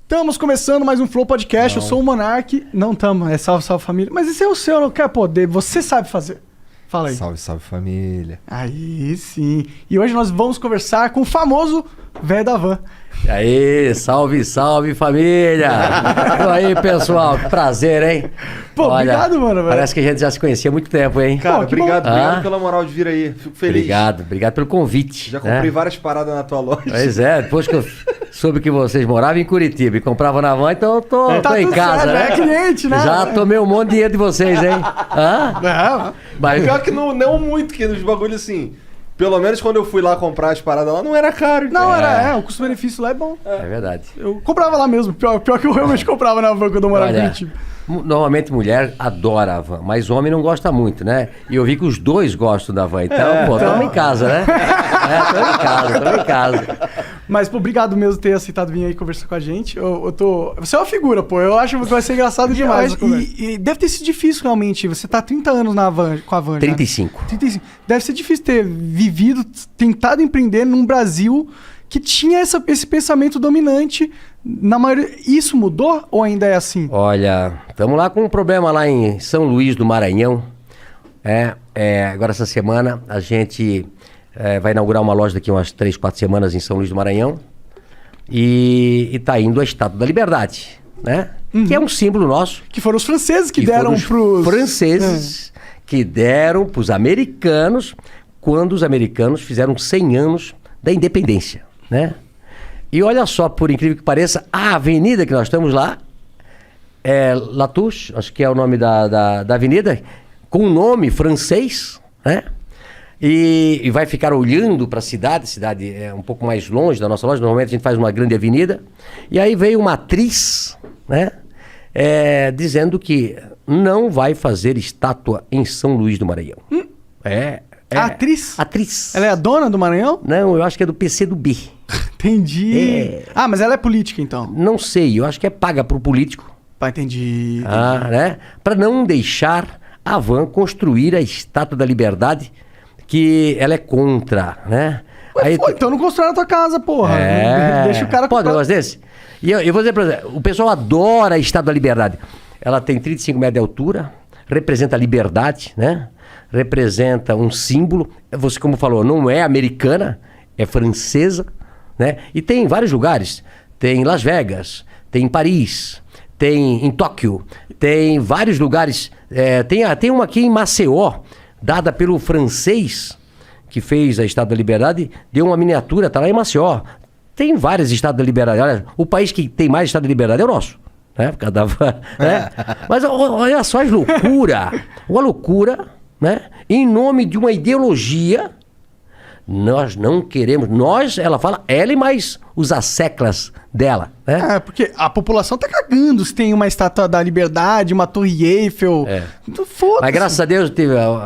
Estamos começando mais um Flow Podcast. Eu sou o Monark. Não tamo, é salve, salve família. Mas esse é o seu, não quer poder. Você sabe fazer. Fala aí. Salve, salve família. Aí sim. E hoje nós vamos conversar com o famoso velho da van. E aí, salve, salve família! E aí, pessoal, que prazer, hein? Pô, obrigado, mano. Velho. Parece que a gente já se conhecia há muito tempo, hein? Cara, Pô, obrigado pela moral de vir aí. Fico feliz. Obrigado pelo convite. Já comprei várias paradas na tua loja. Pois é, depois que eu soube que vocês moravam em Curitiba e compravam na van, então eu tô em casa, certo, né? É cliente, né? Já tomei um monte de dinheiro de vocês, hein? Mas pior que não muito, que nos bagulhos assim... Pelo menos quando eu fui lá comprar as paradas lá, não era caro. Não, o custo-benefício lá é bom. É verdade. Eu comprava lá mesmo. Pior que eu realmente comprava na van quando eu morava em Curitiba. Normalmente mulher adora a van, mas homem não gosta muito, né? E eu vi que os dois gostam da van, então, tamo em casa, né? Tamo em casa. Mas, pô, obrigado mesmo por ter aceitado vir aí conversar com a gente. Você é uma figura, pô. Eu acho que vai ser engraçado demais. E deve ter sido difícil, realmente. Você tá há 30 anos com a van. 35. 35. Deve ser difícil ter vivido, tentado empreender num Brasil que tinha esse pensamento dominante. Na maioria, isso mudou ou ainda é assim? Olha, estamos lá com um problema lá em São Luís do Maranhão. Agora essa semana a gente vai inaugurar uma loja daqui umas 3, 4 semanas em São Luís do Maranhão. E tá indo a Estátua da Liberdade, né? Que é um símbolo nosso. Que foram os franceses que deram pros... franceses que deram pros americanos quando os americanos fizeram 100 anos da independência, né? E olha só, por incrível que pareça, a avenida que nós estamos lá é Latouche, acho que é o nome da avenida, com um nome francês, né? E vai ficar olhando para a cidade é um pouco mais longe da nossa loja, normalmente a gente faz uma grande avenida, e aí veio uma atriz, né? Dizendo que não vai fazer estátua em São Luís do Maranhão. A atriz? Atriz. Ela é a dona do Maranhão? Não, eu acho que é do PCdoB. Entendi. Ah, mas ela é política, então? Não sei, eu acho que é paga pro político. Entendi. Né? Para não deixar a van construir a Estátua da Liberdade, que ela é contra, né? Então não constrói na tua casa, porra. Deixa o cara... Pode um negócio desse? E eu vou dizer pra você, o pessoal adora a Estátua da Liberdade. Ela tem 35 metros de altura, representa a liberdade, né? Representa um símbolo. Você, como falou, não é americana, é francesa, né? E tem em vários lugares. Tem em Las Vegas, tem em Paris, tem em Tóquio, tem vários lugares. Tem uma aqui em Maceió, dada pelo francês que fez a Estátua da Liberdade, deu uma miniatura, tá lá em Maceió. Tem várias Estátuas da Liberdade. Olha, o país que tem mais Estátua da Liberdade é o nosso. Né? Né? Mas olha só as loucura. Uma loucura, né? Em nome de uma ideologia, nós não queremos. Ela e mais os asseclas dela, né? Porque a população tá cagando se tem uma Estátua da Liberdade, uma Torre Eiffel. Foda-se. Mas graças a Deus,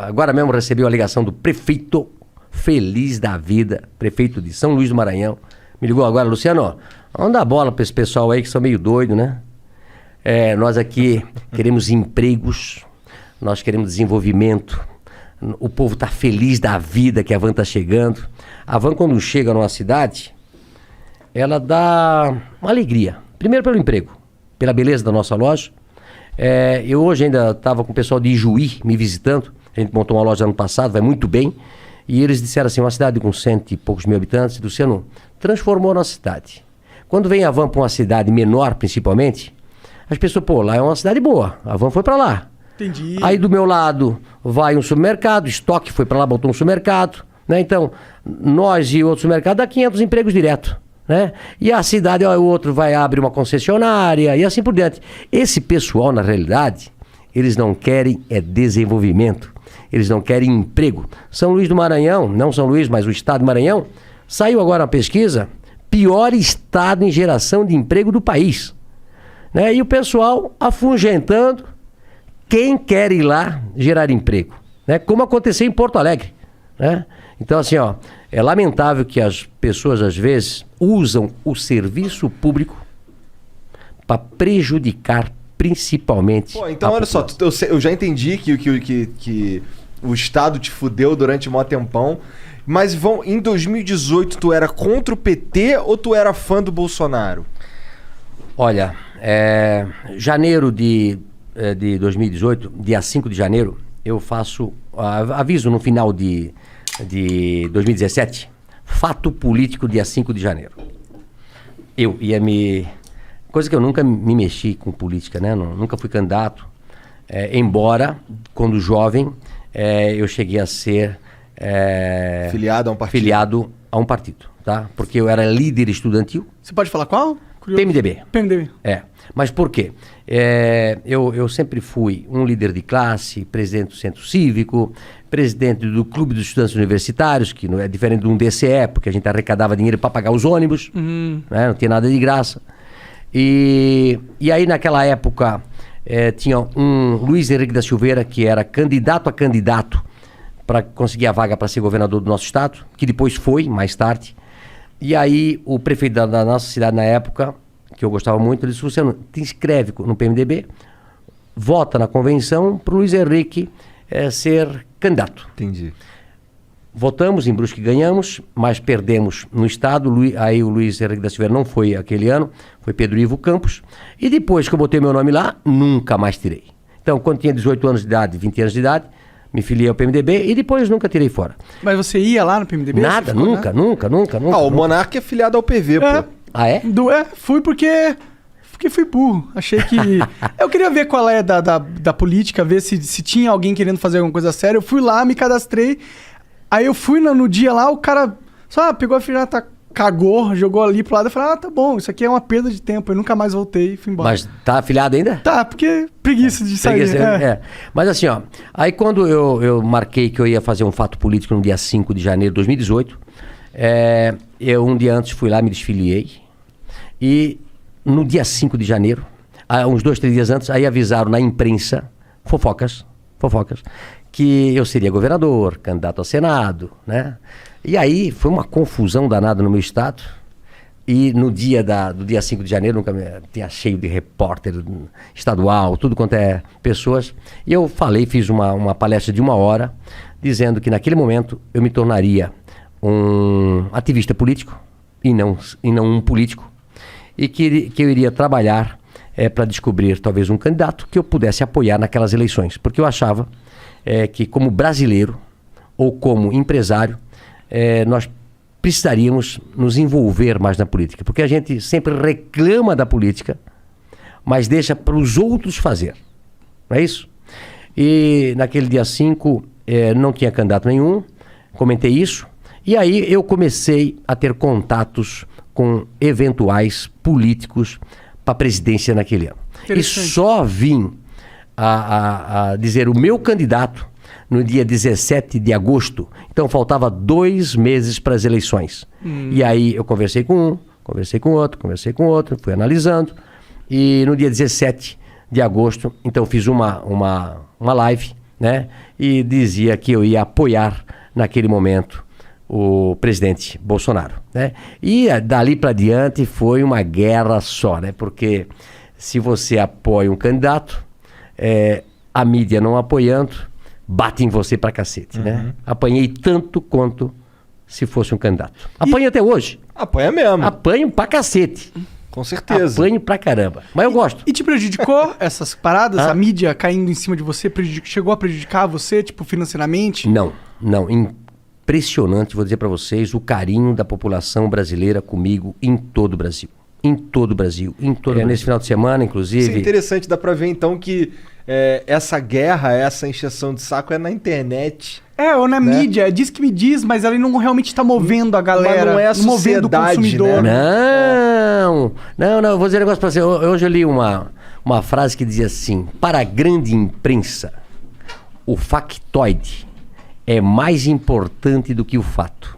agora mesmo recebi uma ligação do prefeito feliz da vida, prefeito de São Luís do Maranhão. Me ligou agora, Luciano, vamos dar bola pra esse pessoal aí que são meio doido, né? Nós aqui queremos empregos, nós queremos desenvolvimento. O povo tá feliz da vida que a van tá chegando. A van, quando chega numa cidade, ela dá uma alegria. Primeiro pelo emprego, pela beleza da nossa loja. Eu hoje ainda estava com o pessoal de Ijuí me visitando. A gente montou uma loja ano passado, vai muito bem. E eles disseram assim, uma cidade com 100 e poucos mil habitantes, Luciano, transformou a nossa cidade. Quando vem a van para uma cidade menor, principalmente, as pessoas, lá é uma cidade boa, a van foi para lá. Entendi. Aí do meu lado vai um supermercado, estoque foi para lá, botou um supermercado, né? Então, nós e outro supermercado dá 500 empregos direto, né? E a cidade, o outro vai abrir uma concessionária e assim por diante. Esse pessoal, na realidade, eles não querem desenvolvimento, eles não querem emprego. São Luís do Maranhão, não São Luís, mas o estado do Maranhão, saiu agora uma pesquisa, pior estado em geração de emprego do país, né? E o pessoal afugentando quem quer ir lá gerar emprego, né? Como aconteceu em Porto Alegre, né? Então, assim, é lamentável que as pessoas, às vezes, usam o serviço público para prejudicar principalmente. Então, olha só, eu já entendi que o Estado te fudeu durante um maior tempão, mas em 2018 tu era contra o PT ou tu era fã do Bolsonaro? Olha, janeiro de 2018, dia 5 de janeiro, eu faço, aviso no final de 2017, fato político dia 5 de janeiro. Eu ia coisa que eu nunca me mexi com política, né? Nunca fui candidato, embora, quando jovem, eu cheguei a ser... filiado a um partido. Filiado a um partido, tá? Porque eu era líder estudantil. Você pode falar qual? PMDB. PMDB. Mas por quê? Eu sempre fui um líder de classe, presidente do Centro Cívico, presidente do Clube dos Estudantes Universitários, que não é diferente de um DCE, porque a gente arrecadava dinheiro para pagar os ônibus, né? Não tinha nada de graça. E aí, naquela época, tinha um Luiz Henrique da Silveira, que era candidato a candidato para conseguir a vaga para ser governador do nosso estado, que depois foi, mais tarde. E aí, o prefeito da nossa cidade na época, que eu gostava muito, ele disse: Luciano, te inscreve no PMDB, vota na convenção para o Luiz Henrique ser candidato. Entendi. Votamos, em Brusque ganhamos, mas perdemos no estado. Aí o Luiz Henrique da Silveira não foi aquele ano, foi Pedro Ivo Campos. E depois que eu botei meu nome lá, nunca mais tirei. Então, quando tinha 18 anos de idade, 20 anos de idade, me filiei ao PMDB e depois nunca tirei fora. Mas você ia lá no PMDB? Nada, nunca. O Monark é filiado ao PV, pô. Ah, é? Fui porque fui burro. Achei que... eu queria ver qual é da política, ver se tinha alguém querendo fazer alguma coisa séria. Eu fui lá, me cadastrei. Aí eu fui no dia lá, o cara só pegou a filhata, cagou, jogou ali pro lado. Eu falei, tá bom, isso aqui é uma perda de tempo. Eu nunca mais voltei e fui embora. Mas tá afiliado ainda? Tá, porque preguiça de sair. Mas assim, ó, aí quando eu marquei que eu ia fazer um fato político no dia 5 de janeiro de 2018, eu um dia antes fui lá, me desfiliei. E no dia 5 de janeiro, uns 2, 3 dias antes, aí avisaram na imprensa, fofocas, que eu seria governador, candidato a Senado, né? E aí foi uma confusão danada no meu estado. E no dia do dia 5 de janeiro, nunca tinha cheio de repórter estadual, tudo quanto é pessoas. E eu fiz uma palestra de 1 hora, dizendo que naquele momento eu me tornaria um ativista político e não um político. E que eu iria trabalhar para descobrir talvez um candidato que eu pudesse apoiar naquelas eleições. Porque eu achava que como brasileiro ou como empresário, nós precisaríamos nos envolver mais na política. Porque a gente sempre reclama da política, mas deixa para os outros fazer. Não é isso? E naquele dia 5 não tinha candidato nenhum, comentei isso. E aí eu comecei a ter contatos com eventuais políticos para a presidência naquele ano. E só vim a dizer o meu candidato no dia 17 de agosto. Então faltava 2 meses para as eleições. E aí eu conversei com um, conversei com outro, fui analisando. E no dia 17 de agosto, então fiz uma live, né? E dizia que eu ia apoiar naquele momento o presidente Bolsonaro, né? E dali para diante foi uma guerra só, né? Porque se você apoia um candidato, a mídia não apoiando, bate em você pra cacete, né? Apanhei tanto quanto se fosse um candidato. Apanho até hoje. Apanha mesmo. Apanho pra cacete. Com certeza. Apanho pra caramba. Mas eu gosto. E te prejudicou essas paradas? A mídia caindo em cima de você? Chegou a prejudicar você, tipo, financeiramente? Não. Impressionante, vou dizer pra vocês, o carinho da população brasileira comigo em todo o Brasil. Nesse final de semana, inclusive... Isso é interessante, dá pra ver então que essa guerra, essa encheção de saco é na internet. Ou na mídia, diz que me diz, mas ele não realmente tá movendo a galera. Mas não é a sociedade, movendo o consumidor. Né? Não, vou dizer um negócio pra você. Hoje eu li uma frase que dizia assim: para a grande imprensa, o factoide é mais importante do que o fato.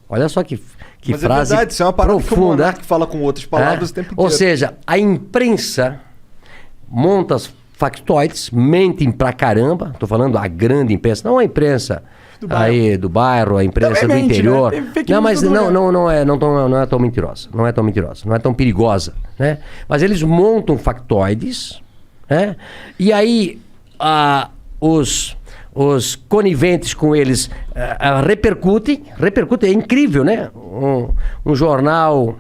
Olha só que mas frase é verdade, isso é uma parada profunda. Que o Monark fala com outras palavras o tempo inteiro. Ou seja, a imprensa monta as factoides, mentem pra caramba. Tô falando a grande imprensa, não a imprensa do bairro, a imprensa do interior. Né? Não, mas não é tão mentirosa. Não é tão perigosa, né? Mas eles montam factoides, né? E aí os coniventes com eles repercutem, é incrível, né? Um jornal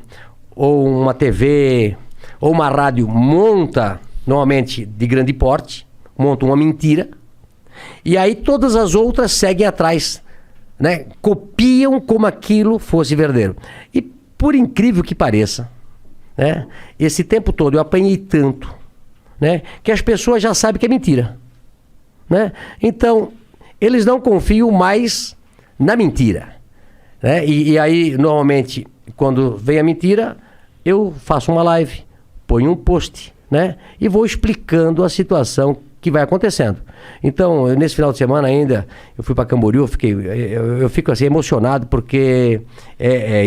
ou uma TV ou uma rádio monta, normalmente de grande porte, monta uma mentira, e aí todas as outras seguem atrás, né? Copiam como aquilo fosse verdadeiro. E por incrível que pareça, né? Esse tempo todo eu apanhei tanto, né? Que as pessoas já sabem que é mentira, né? Então, eles não confiam mais na mentira, né? E aí, normalmente, quando vem a mentira, eu faço uma live, ponho um post, né? E vou explicando a situação que vai acontecendo. Então, nesse final de semana ainda, eu fui para Camboriú, eu fico assim emocionado porque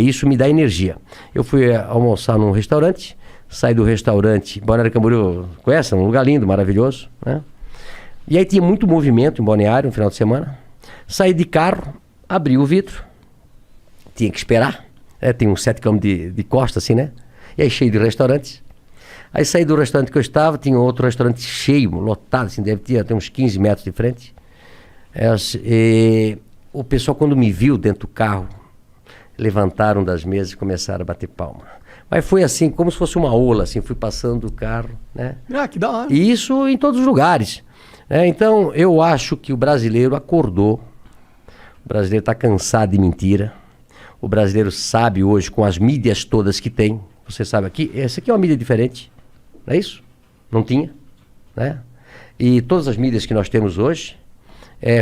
isso me dá energia. Eu fui almoçar num restaurante, saí do restaurante, Balneário Camboriú, conhece? Um lugar lindo, maravilhoso, né? E aí tinha muito movimento em Balneário no final de semana. Saí de carro, abri o vidro, tinha que esperar, tem uns 7 km de costa assim, né? E aí cheio de restaurantes. Aí saí do restaurante que eu estava, tinha outro restaurante cheio, lotado, assim, deve ter uns 15 metros de frente. O pessoal, quando me viu dentro do carro, levantaram das mesas e começaram a bater palma. Mas foi assim, como se fosse uma ola, assim, fui passando o carro, né? Ah, que da hora. E isso em todos os lugares. Então, eu acho que o brasileiro acordou, o brasileiro está cansado de mentira, o brasileiro sabe hoje, com as mídias todas que tem, você sabe aqui, essa aqui é uma mídia diferente. Não é isso? Não tinha, né? E todas as mídias que nós temos hoje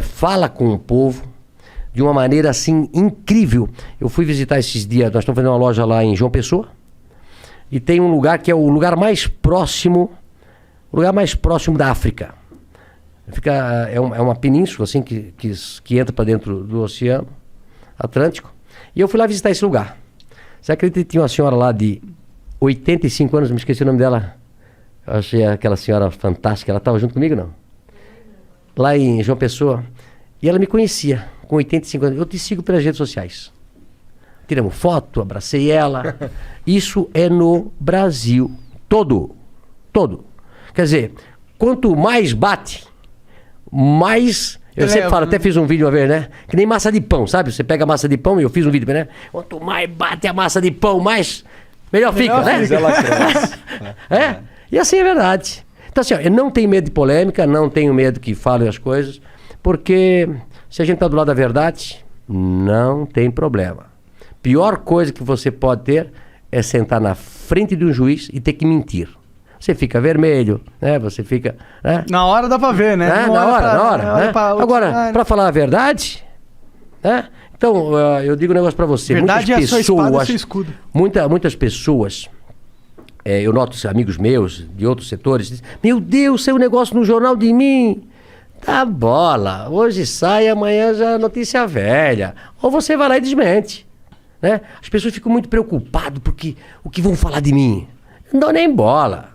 fala com o povo de uma maneira assim incrível. Eu fui visitar esses dias, nós estamos fazendo uma loja lá em João Pessoa e tem um lugar que é o lugar mais próximo da África. É uma península assim que entra para dentro do Oceano Atlântico. E eu fui lá visitar esse lugar. Você acredita que tinha uma senhora lá de 85 anos, me esqueci o nome dela. Eu achei aquela senhora fantástica. Ela estava junto comigo, não? Lá em João Pessoa. E ela me conhecia, com 85 anos. Eu te sigo pelas redes sociais. Tiramos foto, abracei ela. Isso é no Brasil. Todo. Quer dizer, quanto mais bate, mais... Eu sempre falo, até fiz um vídeo uma vez, né? Que nem massa de pão, sabe? Você pega a massa de pão e eu fiz um vídeo, né? Quanto mais bate a massa de pão, mais... Melhor fica, né? Ela cresce. E assim é verdade. Então assim, eu não tenho medo de polêmica, não tenho medo que falem as coisas, porque se a gente está do lado da verdade, não tem problema. Pior coisa que você pode ter é sentar na frente de um juiz e ter que mentir. Você fica vermelho, né? Você fica... Né? Na hora dá pra ver, né? Na hora. Né? Agora, para falar a verdade, né? Então, eu digo um negócio para você. Verdade muitas é a sua pessoas, espada e seu escudo. Muitas pessoas, eu noto amigos meus de outros setores, dizem, meu Deus, saiu um negócio no jornal de mim. Tá bola, hoje sai, amanhã já é notícia velha. Ou você vai lá e desmente. Né? As pessoas ficam muito preocupadas porque o que vão falar de mim. Não dou nem bola.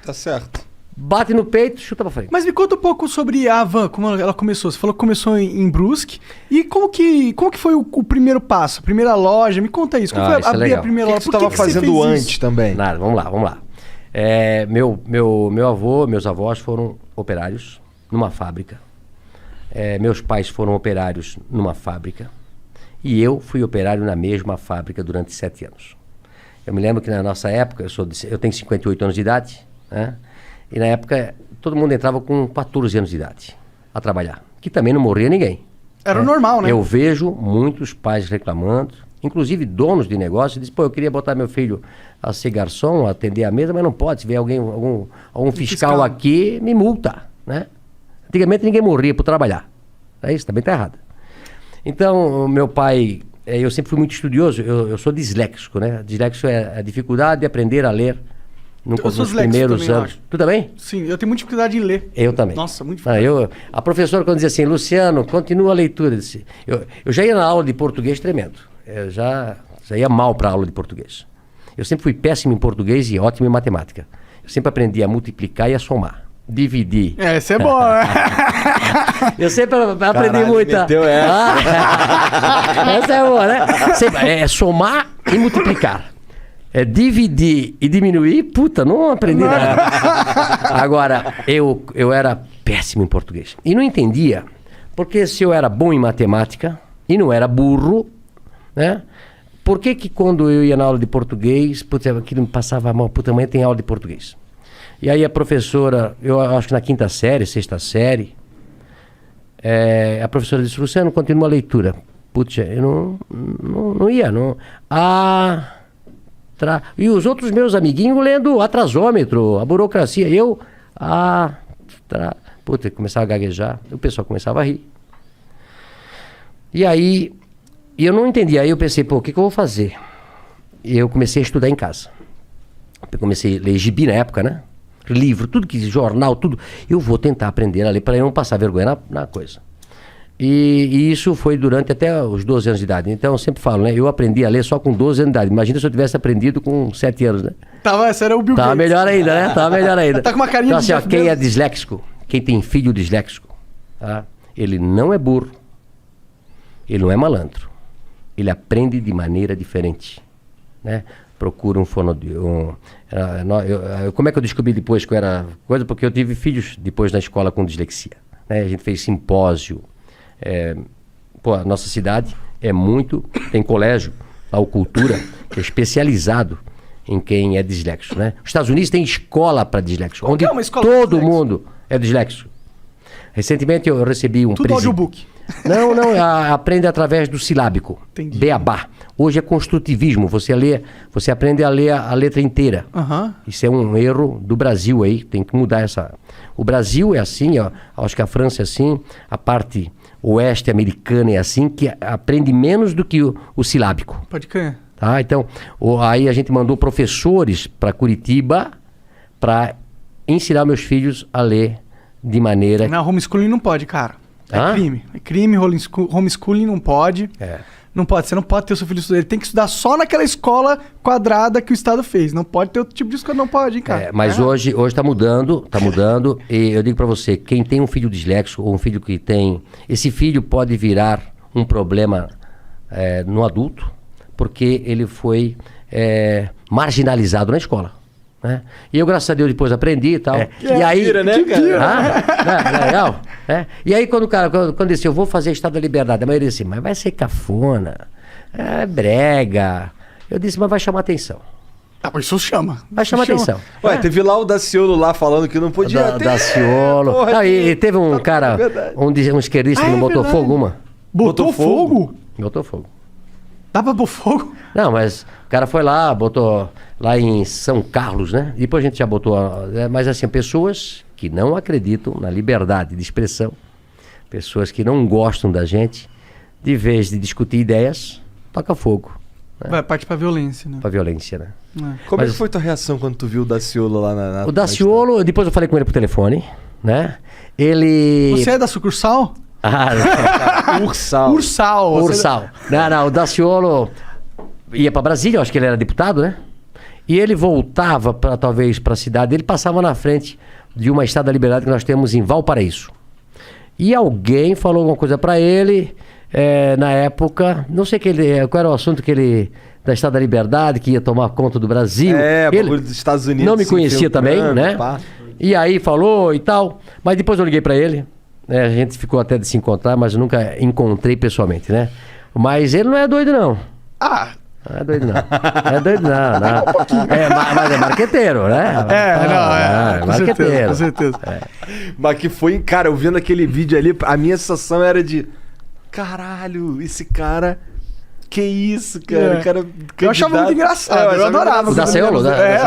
Tá certo. Bate no peito, chuta pra frente. Mas me conta um pouco sobre a Havan, como ela começou. Você falou que começou em Brusque. E como que foi o primeiro passo? A primeira loja? Me conta isso. Como foi abrir a primeira O loja? que você estava fazendo antes também? Nada, vamos lá. Meu avô, meus avós foram operários numa fábrica. Meus pais foram operários numa fábrica. E eu fui operário na mesma fábrica durante 7 anos. Eu me lembro que na nossa época, eu tenho 58 anos de idade, né? E na época todo mundo entrava com 14 anos de idade a trabalhar, que também não morria ninguém. Era normal, né? Eu vejo muitos pais reclamando, inclusive donos de negócio, dizem, eu queria botar meu filho a ser garçom, a atender a mesa, mas não pode. Se vier algum fiscal aqui, me multa, né? Antigamente ninguém morria por trabalhar. Isso também está errado. Então, meu pai, eu sempre fui muito estudioso, eu sou disléxico, né? Disléxico é a dificuldade de aprender a ler nos primeiros anos. Tu também? Sim, eu tenho muita dificuldade em ler. Eu também. Nossa, muito difícil. A professora, quando dizia assim, Luciano, continua a leitura. Eu já ia na aula de português tremendo. Eu já ia mal para a aula de português. Eu sempre fui péssimo em português e ótimo em matemática. Eu sempre aprendi a multiplicar e a somar. Dividir. Isso é bom, né? Eu sempre aprendi muito. Essa é boa, né? É somar e multiplicar. Dividir e diminuir, não aprendi nada. Agora, eu era péssimo em português. E não entendia, porque se eu era bom em matemática e não era burro, né? Por que quando eu ia na aula de português, putz, aquilo me passava mal, puta, amanhã tem aula de português. E aí a professora, eu acho que na 5ª série, 6ª série, a professora disse, Luciano, continua a leitura. Putz, eu não ia, não. E os outros meus amiguinhos lendo atrasômetro, a burocracia. Puta, começava a gaguejar, o pessoal começava a rir. E aí, eu não entendia. Aí eu pensei, o que eu vou fazer? E eu comecei a estudar em casa. Eu comecei a ler gibi na época, né? Livro, tudo que jornal, tudo. Eu vou tentar aprender a ler para eu não passar vergonha na coisa. E isso foi durante até os 12 anos de idade. Então eu sempre falo, né? Eu aprendi a ler só com 12 anos de idade. Imagina se eu tivesse aprendido com 7 anos, né? Esse era o Bill Tava Gates. melhor ainda, né? Tava melhor ainda. Tá com uma carinha então, de assim, Jeff quem é Bezos. disléxico, quem tem filho disléxico, tá? Ele não é burro. Ele não é malandro. Ele aprende de maneira diferente, né? Procura um fonoaudiólogo. Como é que eu descobri depois que eu era coisa? Porque eu tive filhos depois na escola com dislexia, né? A gente fez simpósio. A nossa cidade tem colégio, a Cultura, que é especializado em quem é disléxico, né? Os Estados Unidos tem escola para disléxico, onde todo mundo é disléxico. Recentemente eu recebi um Tudo audiobook. Não, aprende através do silábico. Entendi. Beabá. Hoje é construtivismo, você aprende a ler a letra inteira. Aham. Isso é um erro do Brasil aí, tem que mudar essa... O Brasil é assim, ó, acho que a França é assim, a parte oeste americana é assim, que aprende menos do que o silábico. Pode crer. Tá? Então, aí a gente mandou professores para Curitiba para ensinar meus filhos a ler de maneira... Não, homeschooling não pode, cara. É crime. É crime, homeschooling não pode. Não pode, você não pode ter o seu filho estudar. Ele tem que estudar só naquela escola quadrada que o Estado fez. Não pode ter outro tipo de escola, não pode, hein, cara. Mas hoje tá mudando. E eu digo pra você, quem tem um filho disléxico ou um filho que tem... Esse filho pode virar um problema no adulto, porque ele foi marginalizado na escola. Né? E eu, graças a Deus, depois aprendi e tal. E aí, Pira, né, cara? legal. E aí, quando o cara disse, eu vou fazer Estado da Liberdade, a maioria disse, mas vai ser cafona, brega. Eu disse, mas vai chamar atenção. Mas isso chama. Vai chamar atenção. Ué, teve lá o Daciolo lá falando que não podia ter. Daciolo. E teve um cara, um esquerdista que não botou fogo, uma. Botou fogo? Botou fogo. Dá pra pôr fogo? Não, mas o cara foi lá, botou lá em São Carlos, né? Depois a gente já botou... Mas assim, pessoas que não acreditam na liberdade de expressão, pessoas que não gostam da gente, de vez de discutir ideias, toca fogo. Né? Vai partir pra violência, né? Pra violência, né? Como é que foi tua reação quando tu viu o Daciolo lá na O Daciolo, depois eu falei com ele por telefone, né? Ele... Você é da sucursal? Ursal. Não, o Daciolo ia para Brasília, eu acho que ele era deputado, né? E ele voltava talvez para a cidade, ele passava na frente de uma Estátua da Liberdade que nós temos em Valparaíso. E alguém falou alguma coisa para ele, na época, não sei qual era o assunto que ele... da Estátua da Liberdade, que ia tomar conta do Brasil. Bagulho dos Estados Unidos. Não me conhecia também, né? E aí falou e tal, mas depois eu liguei para ele. A gente ficou até de se encontrar, mas eu nunca encontrei pessoalmente, né? Mas ele não é doido, não. Não é doido, não. Mas é marqueteiro, né? Marqueteiro. Com certeza. Mas que foi, cara, eu vendo aquele vídeo ali, a minha sensação era de... Caralho, esse cara... Que isso, cara? O cara eu achava muito engraçado, eu adorava. O Daciolo, né?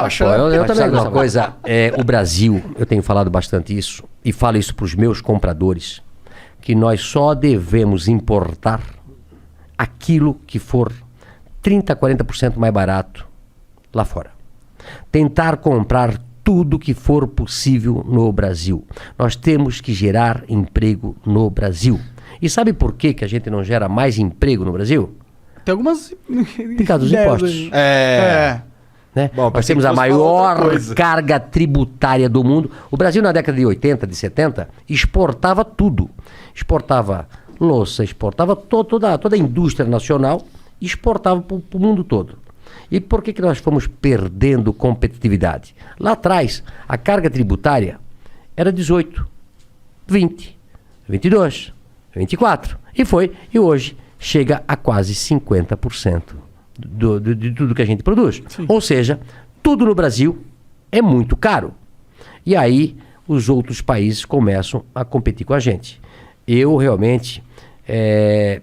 Eu também. Uma coisa, o Brasil, eu tenho falado bastante isso, e falo isso para os meus compradores, que nós só devemos importar aquilo que for 30%, 40% mais barato lá fora. Tentar comprar tudo que for possível no Brasil. Nós temos que gerar emprego no Brasil. E sabe por que a gente não gera mais emprego no Brasil? Tem algumas... Por causa dos impostos. Né? Bom, nós temos a maior carga tributária do mundo. O Brasil, na década de 80, de 70, exportava tudo. Exportava louça, exportava toda a indústria nacional, exportava para o mundo todo. E por que nós fomos perdendo competitividade? Lá atrás, a carga tributária era 18, 20, 22, 24. E hoje chega a quase 50% de tudo que a gente produz. Sim. Ou seja, tudo no Brasil é muito caro. E aí os outros países começam a competir com a gente. Eu realmente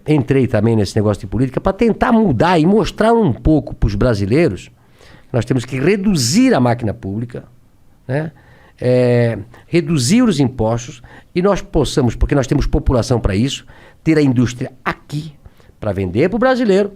entrei também nesse negócio de política para tentar mudar e mostrar um pouco para os brasileiros que nós temos que reduzir a máquina pública, né? Reduzir os impostos e nós possamos, porque nós temos população para isso, ter a indústria aqui para vender para o brasileiro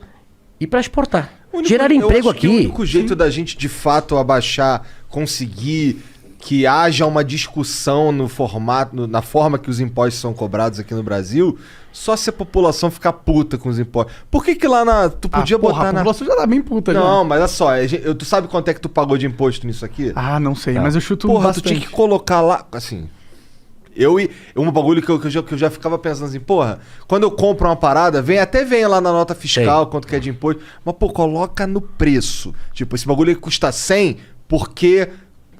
e para exportar. Gerar emprego aqui. O único jeito da gente de fato abaixar, conseguir que haja uma discussão no formato, na forma que os impostos são cobrados aqui no Brasil, só se a população ficar puta com os impostos. Por que lá tu podia botar a população já tá bem puta, Não, já. mas olha só, tu sabe quanto é que tu pagou de imposto nisso aqui? Ah, não sei, mas eu chuto Porra, bastante. tu tinha que colocar lá, assim... Um bagulho que eu já ficava pensando assim, porra, quando eu compro uma parada, vem lá na nota fiscal, quanto que é de imposto, mas pô, coloca no preço. Tipo, esse bagulho aí custa 100 porque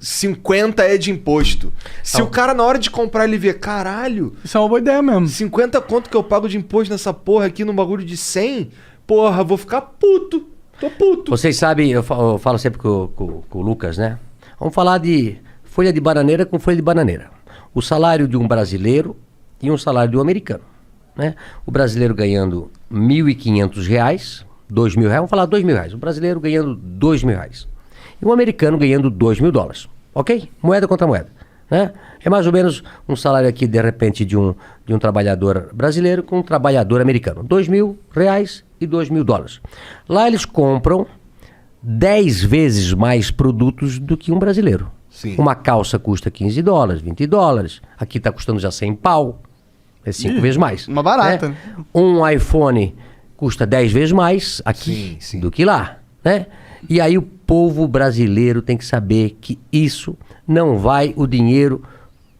50 é de imposto. Se o cara na hora de comprar ele vê, caralho, Isso é uma boa ideia mesmo. 50 conto que eu pago de imposto nessa porra aqui num bagulho de 100, porra, vou ficar puto. Tô puto. Vocês sabem, eu falo sempre com o Lucas, né? Vamos falar de folha de bananeira com folha de bananeira. O salário de um brasileiro e um salário de um americano, né? O brasileiro ganhando R$ 1.500, R$ 2.000, vamos falar R$ 2.000. O brasileiro ganhando R$ 2.000. E um americano ganhando $2.000, ok? Moeda contra moeda, né? É mais ou menos um salário aqui, de repente, de um trabalhador brasileiro com um trabalhador americano. R$ 2.000 e $2.000. Lá eles compram 10 vezes mais produtos do que um brasileiro. Sim. Uma calça custa $15, $20. Aqui está custando já 100 pau. É 5 vezes mais. uma barata. Né? Um iPhone custa 10 vezes mais aqui Sim. do que lá. Né? E aí o povo brasileiro tem que saber que isso não vai o dinheiro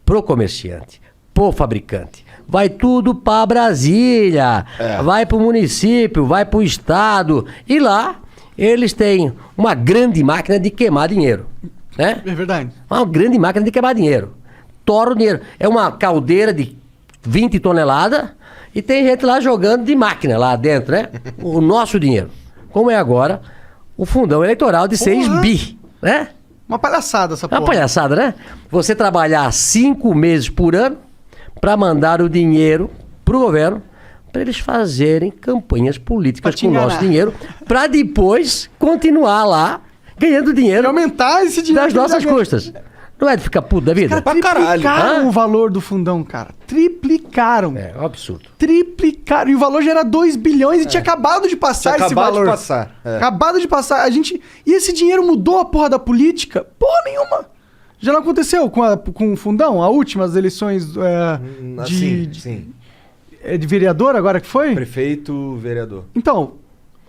pro comerciante, pro fabricante. Vai tudo para Brasília, vai para o município, vai para o estado. E lá eles têm uma grande máquina de queimar dinheiro. Né? É verdade. Uma grande máquina de queimar dinheiro. Tora o dinheiro. É uma caldeira de 20 toneladas e tem gente lá jogando de máquina lá dentro, né? O nosso dinheiro. Como é agora o fundão eleitoral de 6 bi, né? Uma palhaçada essa É porra. uma palhaçada, né? Você trabalhar 5 meses por ano para mandar o dinheiro pro governo para eles fazerem campanhas políticas Pra te com o nosso enganar. dinheiro para depois continuar lá ganhando E dinheiro aumentar esse dinheiro. das que nossas já ganha. custas. Não é de ficar puto da vida? Pra caralho. Triplicaram Hã? o valor do fundão, cara. Triplicaram. É um absurdo. Triplicaram. E o valor já era 2 bilhões e tinha acabado de passar esse Acabado de valor. passar. É. Acabado de passar. A gente... E esse dinheiro mudou a porra da política? Porra nenhuma. Já não aconteceu com o fundão? A última, as eleições Sim. de vereador agora que foi? Prefeito, vereador. Então,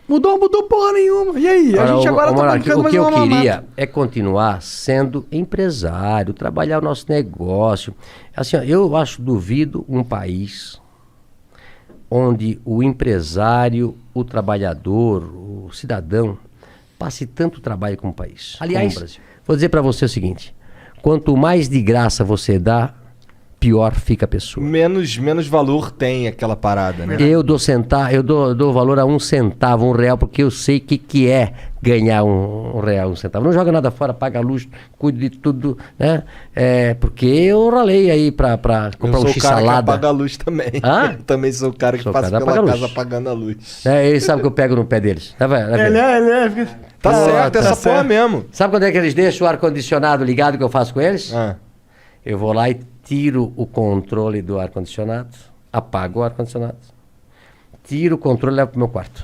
mudou porra nenhuma. E aí? A gente agora tá bancando o mais que eu uma mamata. queria é continuar sendo empresário, trabalhar o nosso negócio. Assim, ó, eu acho duvido um país onde o empresário, o trabalhador, o cidadão passe tanto trabalho como o país. Aliás, como o Brasil. vou dizer para você o seguinte: quanto mais de graça você dá, pior fica a pessoa. Menos valor tem aquela parada, né? Eu dou valor a R$1, R$1, porque eu sei o que é ganhar R$1, R$1. Não joga nada fora, paga a luz, cuido de tudo, né? Porque eu ralei aí pra comprar um eu sou o cara que x-salada. apaga a luz também. Hã? Eu também sou o cara que Sou o passa cara que pela apaga a casa luz. apagando a luz. Eles sabem que eu pego no pé deles. Tá vendo? Ele é. Tá Pô, certo, tá essa certo. porra mesmo. Sabe quando é que eles deixam o ar-condicionado ligado que eu faço com eles? Ah. Eu vou lá e tiro o controle do ar-condicionado, apago o ar-condicionado, tiro o controle e levo pro meu quarto.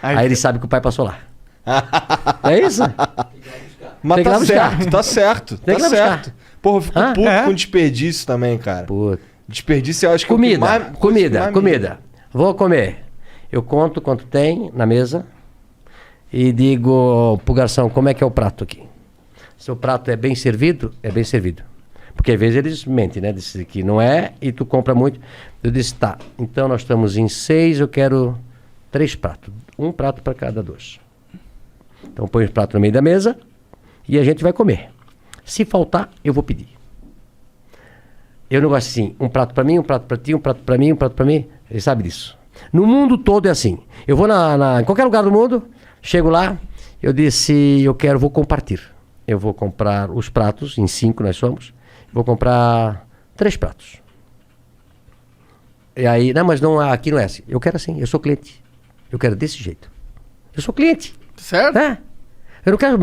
Aí ele sabe que o pai passou lá. É isso? Mas Tem que ir lá buscar. tá certo. Tem que ir lá certo. Porra, eu fico Hã? puto É? com desperdício também, cara. Pô. Desperdício eu acho que é o que Comida, mais- comida. Vou comer. Eu conto quanto tem na mesa e digo pro garçom, como é que é o prato aqui? Se o prato é bem servido, é bem servido. Porque às vezes eles mentem, né? Dizem que não é e tu compra muito. Eu disse, tá, então nós estamos em 6, eu quero 3 pratos. Um prato para cada 2. Então põe os pratos no meio da mesa e a gente vai comer. Se faltar, eu vou pedir. Eu não gosto assim, um prato para mim, um prato para ti, um prato para mim, um prato para mim. Ele sabe disso. No mundo todo é assim. Eu vou em qualquer lugar do mundo, Chego lá, eu disse, vou compartilhar. Eu vou comprar os pratos, em 5 nós somos, vou comprar 3 pratos. E aí, não, mas não, aqui não é assim. Eu quero assim, eu sou cliente. Eu quero desse jeito. Eu sou cliente. Certo? É. Eu não quero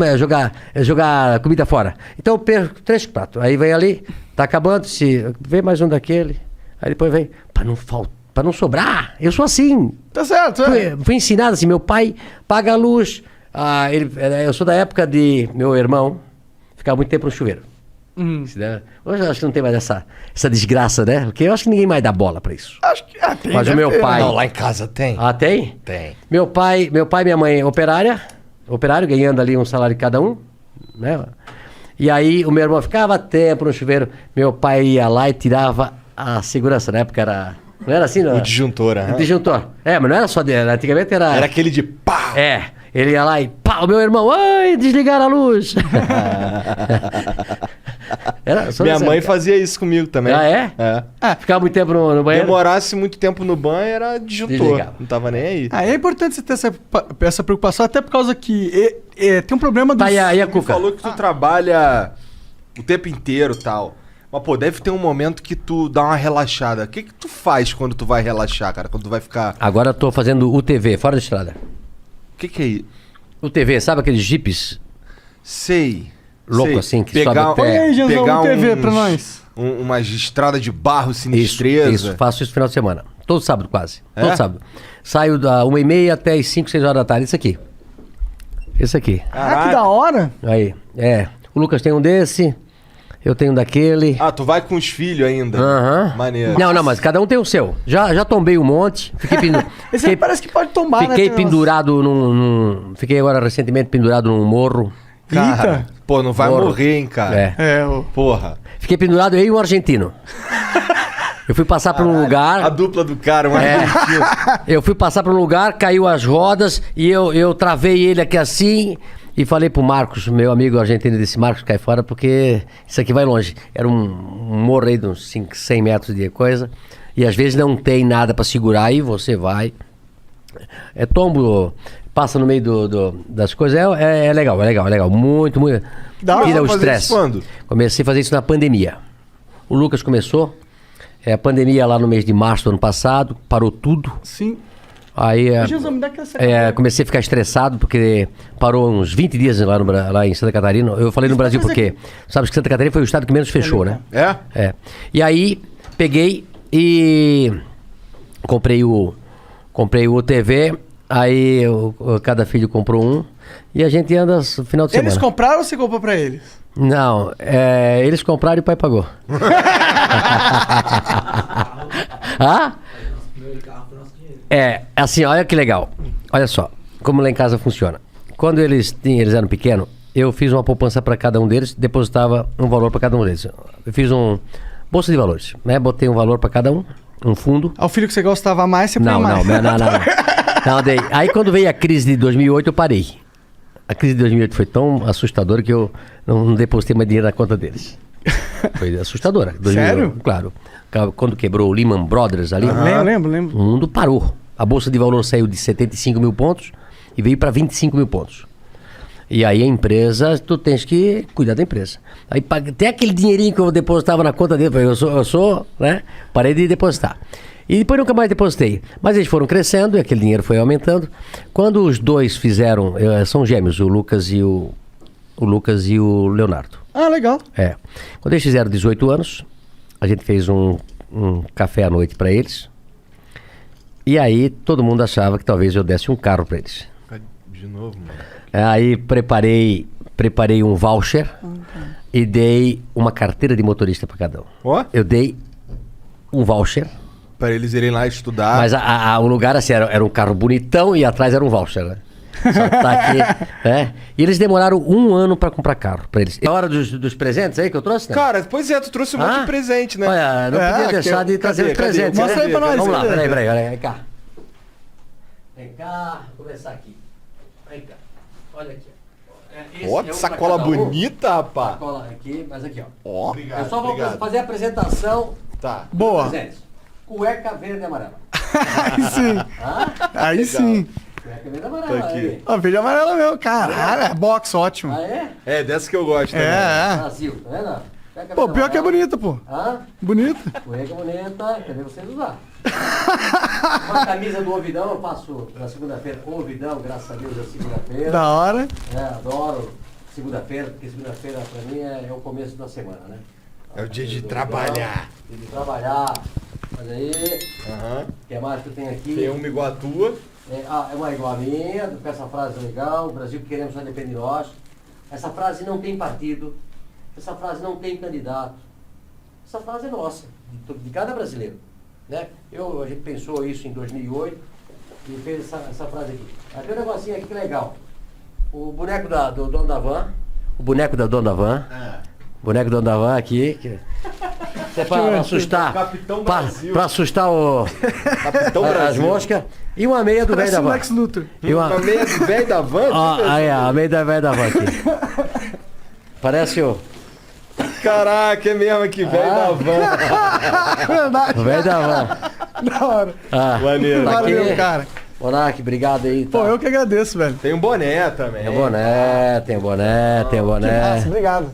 jogar comida fora. Então eu perco 3 pratos. Aí vem ali, tá acabando, vem mais um daquele. Aí depois vem, pra não sobrar. Eu sou assim. Tá certo, Fui ensinado assim, meu pai paga a luz. Eu sou da época de meu irmão ficar muito tempo no chuveiro. Hoje eu acho que não tem mais essa desgraça, né? Porque eu acho que ninguém mais dá bola pra isso. Acho que tem. Mas o meu pai... Não, lá em casa tem. Ah, tem? Tem. Meu pai e minha mãe operário, ganhando ali um salário de cada um, né? E aí o meu irmão ficava tempo no chuveiro, meu pai ia lá e tirava a segurança, na época era... Não era assim, não? O disjuntor, O disjuntor. Mas não era só dele, antigamente era... Era aquele de pá! Ele ia lá e pá, o meu irmão, ai, desligaram a luz. Minha mãe fazia isso comigo também. Ah, é? Ficava muito tempo no banheiro? Demorasse muito tempo no banho, era disjuntor. Desligava. Não tava nem aí. É importante você ter essa preocupação, até por causa que tem um problema do... Tá, e a Tu Cuca? falou que tu trabalha o tempo inteiro e tal. Mas, pô, deve ter um momento que tu dá uma relaxada. O que tu faz quando tu vai relaxar, cara? Quando tu vai ficar... Agora eu tô fazendo UTV, fora da estrada. O que é isso? UTV, sabe aqueles jipes Sei. louco assim, que pegar, sobe até... Olha aí, Janzão, pegar TV pra nós. Umas estradas de barro sinistreza. Isso, faço isso no final de semana. Todo sábado quase. É? Todo sábado. Saio da 1h30 até as 5, 6 horas da tarde. Isso aqui. Esse aqui. Ah, que da hora. Aí, o Lucas tem um desse, eu tenho um daquele. Ah, tu vai com os filhos ainda. Aham. Maneiro. Não, mas cada um tem o seu. Já tombei um monte. Esse aí parece que pode tombar, Fiquei né? pendurado Fiquei agora recentemente pendurado num morro. Cara, pô, não vai Morro. morrer, hein, cara. Porra. Fiquei pendurado eu e um argentino. Eu fui passar por um lugar. A dupla do cara, um É. argentino. Eu fui passar por um lugar, caiu as rodas e eu travei ele aqui assim e falei pro Marcos, meu amigo argentino, disse: Marcos, cai fora porque isso aqui vai longe. Era um morro aí de uns 100 metros de coisa e às vezes não tem nada pra segurar e você vai. Tombo, passa no meio das coisas, é legal, muito. Tira o estresse. Quando? Comecei a fazer isso na pandemia. O Lucas começou, a pandemia lá no mês de março do ano passado, parou tudo. Sim. Aí Janzão, me dá aquela comecei a ficar estressado porque parou uns 20 dias lá em Santa Catarina. Eu falei no Brasil porque, sabe que Santa Catarina foi o estado que menos fechou, né? É? E aí peguei e comprei o TV, aí cada filho comprou um e a gente anda no final de semana. Eles compraram ou você comprou pra eles? Não, eles compraram e o pai pagou. Assim, olha que legal. Olha só, como lá em casa funciona. Quando eles eram pequenos, eu fiz uma poupança para cada um deles, depositava um valor para cada um deles. Eu fiz um bolsa de valores, né? Botei um valor para cada um fundo. Ao filho que você gostava mais, você põe Não. Não, dei. Aí quando veio a crise de 2008, eu parei. A crise de 2008 foi tão assustadora que eu não depositei mais dinheiro na conta deles. Foi assustadora. Sério? Claro. Quando quebrou o Lehman Brothers ali, Lembro. o mundo parou. A bolsa de valor saiu de 75 mil pontos e veio para 25 mil pontos. E aí a empresa, tu tens que cuidar da empresa. Aí até aquele dinheirinho que eu depositava na conta dele, eu sou, né? Parei de depositar. E depois nunca mais depositei. Mas eles foram crescendo e aquele dinheiro foi aumentando. Quando os dois fizeram, são gêmeos, o Lucas e o Leonardo. Ah, legal. Quando eles fizeram 18 anos, a gente fez um café à noite para eles. E aí todo mundo achava que talvez eu desse um carro para eles. De novo, mano. Aí preparei um voucher e dei uma carteira de motorista para cada um. Ó. Eu dei um voucher. Pra eles irem lá estudar. Mas o lugar assim era um carro bonitão e atrás era um voucher, né? Só tá aqui, né? E eles demoraram 1 ano pra comprar carro pra eles. É a hora dos presentes aí que eu trouxe, né? Cara, pois tu trouxe um monte de presente, né? Olha, não podia deixar de trazer os presentes. Mostra né? aí pra nós. Vamos lá, cadê? peraí, olha, vem cá. Vem cá, vou começar aqui. Vem cá, olha aqui. Esse Ó, é um pra sacola cada um. bonita, rapaz. Sacola aqui, mas aqui, ó. Ó. Eu só vou fazer a apresentação Tá. Boa. dos presentes. Cueca verde e amarela. Aí sim. Aí sim. Cueca verde e amarela. Tá aqui. aí. Ó, verde e amarela mesmo. Caralho, é box, ótimo. Ah, é? É, dessa que eu gosto também. É. Brasil, tá vendo? Cueca Pô, verde e pior que é amarela. bonita, pô. Hã? Bonita. Cueca bonita, quer ver vocês usar. Uma camisa do Ouvidão, eu faço na segunda-feira. Ouvidão, graças a Deus, é segunda-feira. Da hora. Adoro segunda-feira, porque segunda-feira pra mim é o começo da semana, né? É o dia de Do trabalhar. Dia de trabalhar. Mas aí, Aham. o que mais que eu tenho aqui? Tem uma igual a tua. É uma igual a minha, com essa frase legal, o Brasil que queremos só depende de nós. Essa frase não tem partido, essa frase não tem candidato. Essa frase é nossa, de cada brasileiro. Né? A gente pensou isso em 2008 e fez essa frase aqui. Aí tem um negocinho aqui que é legal. O boneco do dono da van, o boneco da dona da van, boneco do dono da van aqui, isso é pra assustar, Capitão pra Brasil. assustar o, Capitão as Brasil. moscas, e uma meia do velho Parece da o van. Lex Luthor. E Uma meia do velho da van? Ó, aí, a meia da velha da van aqui. Parece o Caraca, é mesmo que velho da van. Verdade. velho da van. Da hora. Ah, Maneiro. tá aqui. Valeu, cara. Monark, obrigado aí. Tá. Pô, eu que agradeço, velho. Tem um boné também. Tem o boné, tem o boné, tem o boné. Nossa, obrigado.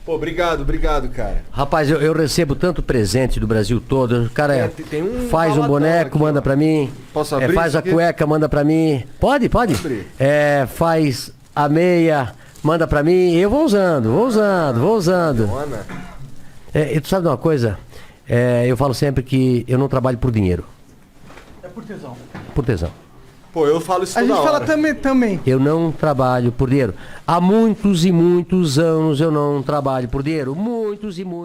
Pô, obrigado, cara. Rapaz, eu recebo tanto presente do Brasil todo. O cara Tem um faz um balatão boneco, aqui, manda ó. pra mim. Posso abrir Faz isso a aqui? cueca, manda pra mim. Pode. abrir. Faz a meia, manda pra mim. Eu vou usando. Dona. E tu sabe de uma coisa? Eu falo sempre que eu não trabalho por dinheiro, É por tesão. por tesão. Pô, eu falo isso A toda gente fala hora. também. Eu não trabalho por dinheiro. Há muitos e muitos anos eu não trabalho por dinheiro. Muitos e muitos.